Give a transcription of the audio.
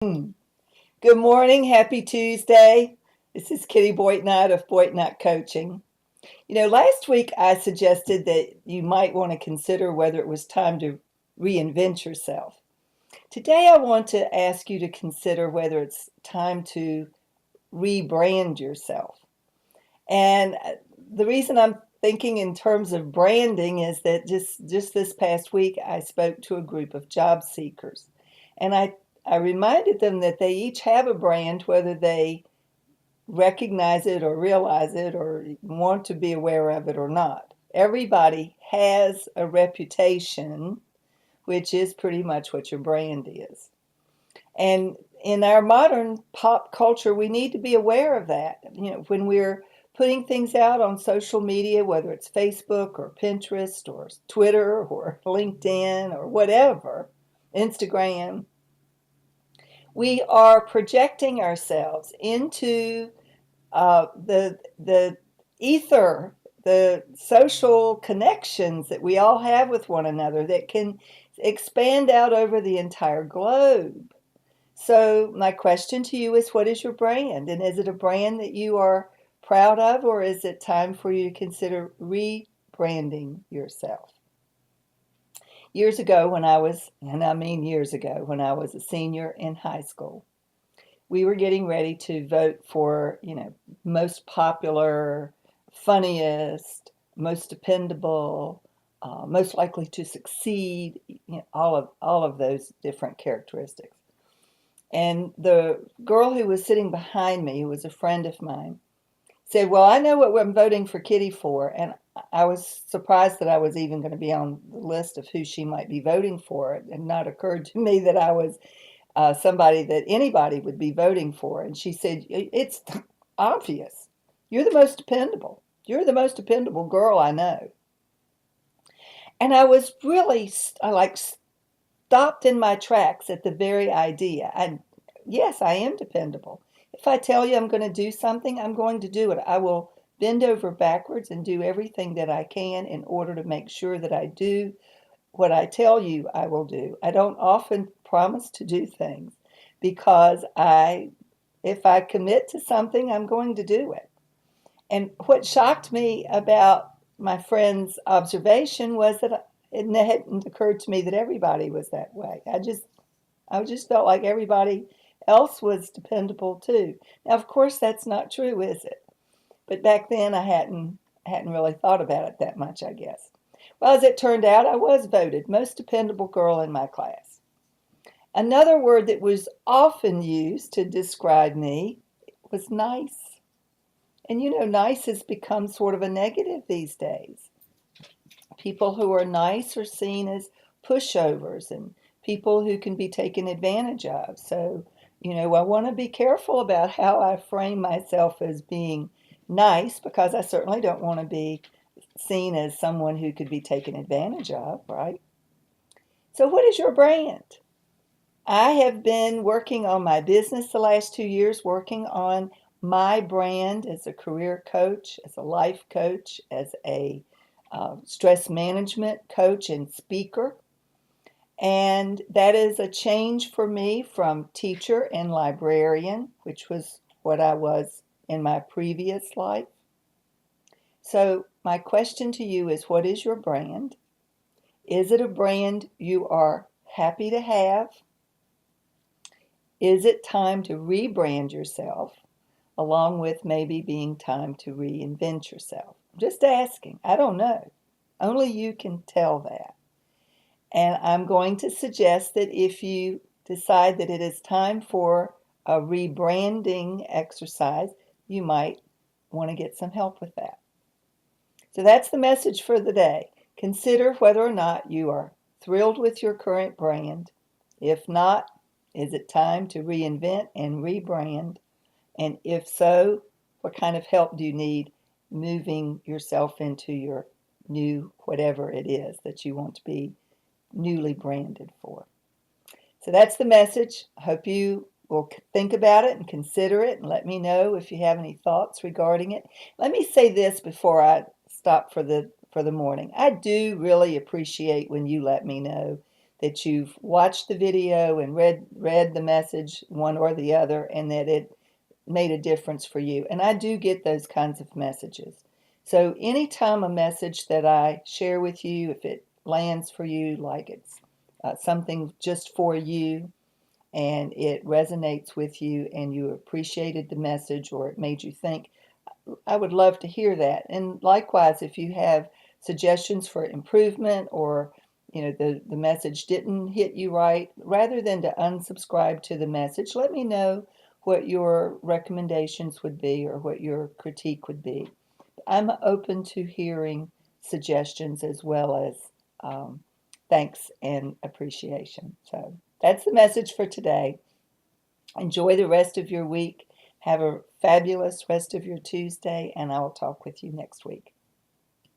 Hmm. Good morning. Happy Tuesday. This is Kitty Boitnott of Boitnott Coaching. Last week I suggested that you might want to consider whether it was time to reinvent yourself. Today I want to ask you to consider whether it's time to rebrand yourself. And the reason I'm thinking in terms of branding is that just this past week I spoke to a group of job seekers, and I reminded them that they each have a brand, whether they recognize it or realize it or want to be aware of it or not. Everybody has a reputation, which is pretty much what your brand is. And in our modern pop culture, we need to be aware of that. When we're putting things out on social media, whether it's Facebook or Pinterest or Twitter or LinkedIn or whatever, Instagram, we are projecting ourselves into the ether, the social connections that we all have with one another that can expand out over the entire globe. So my question to you is, what is your brand? And is it a brand that you are proud of, or is it time for you to consider rebranding yourself? Years ago when I was, and I mean years ago, when I was a senior in high school, we were getting ready to vote for, most popular, funniest, most dependable, most likely to succeed, all of those different characteristics. And the girl who was sitting behind me, who was a friend of mine, said, "Well, I know what I'm voting for Kitty for." And I was surprised that I was even going to be on the list of who she might be voting for. It had not occurred to me that I was somebody that anybody would be voting for. And she said, "It's obvious. You're the most dependable. You're the most dependable girl I know." And I was really, I like stopped in my tracks at the very idea. And yes, I am dependable. If I tell you I'm going to do something, I'm going to do it. I will bend over backwards and do everything that I can in order to make sure that I do what I tell you I will do. I don't often promise to do things because if I commit to something, I'm going to do it. And what shocked me about my friend's observation was that it hadn't occurred to me that everybody was that way. I just felt like everybody else was dependable too. Now, of course, that's not true, is it? But back then, I hadn't really thought about it that much, I guess. Well, as it turned out, I was voted most dependable girl in my class. Another word that was often used to describe me was nice. And nice has become sort of a negative these days. People who are nice are seen as pushovers and people who can be taken advantage of. So, I want to be careful about how I frame myself as being nice, because I certainly don't want to be seen as someone who could be taken advantage of, right? So, what is your brand? I have been working on my business the last 2 years, working on my brand as a career coach, as a life coach, as a stress management coach and speaker. And that is a change for me from teacher and librarian, which was what I was in my previous life. So, my question to you is, what is your brand? Is it a brand you are happy to have? Is it time to rebrand yourself, along with maybe being time to reinvent yourself? I'm just asking. I don't know. Only you can tell that. And I'm going to suggest that if you decide that it is time for a rebranding exercise, you might want to get some help with that. So that's the message for the day. Consider whether or not you are thrilled with your current brand. If not, is it time to reinvent and rebrand? And if so, what kind of help do you need moving yourself into your new whatever it is that you want to be newly branded for? So that's the message. I hope you will think about it and consider it and let me know if you have any thoughts regarding it. Let me say this before I stop for the morning. I do really appreciate when you let me know that you've watched the video and read the message, one or the other, and that it made a difference for you. And I do get those kinds of messages. So anytime a message that I share with you, if it lands for you, like it's something just for you, and it resonates with you and you appreciated the message or it made you think, I would love to hear that. And likewise, if you have suggestions for improvement, or the message didn't hit you right, rather than to unsubscribe to the message, let me know what your recommendations would be or what your critique would be. I'm open to hearing suggestions as well as thanks and appreciation. So that's the message for today. Enjoy the rest of your week. Have a fabulous rest of your Tuesday, and I will talk with you next week.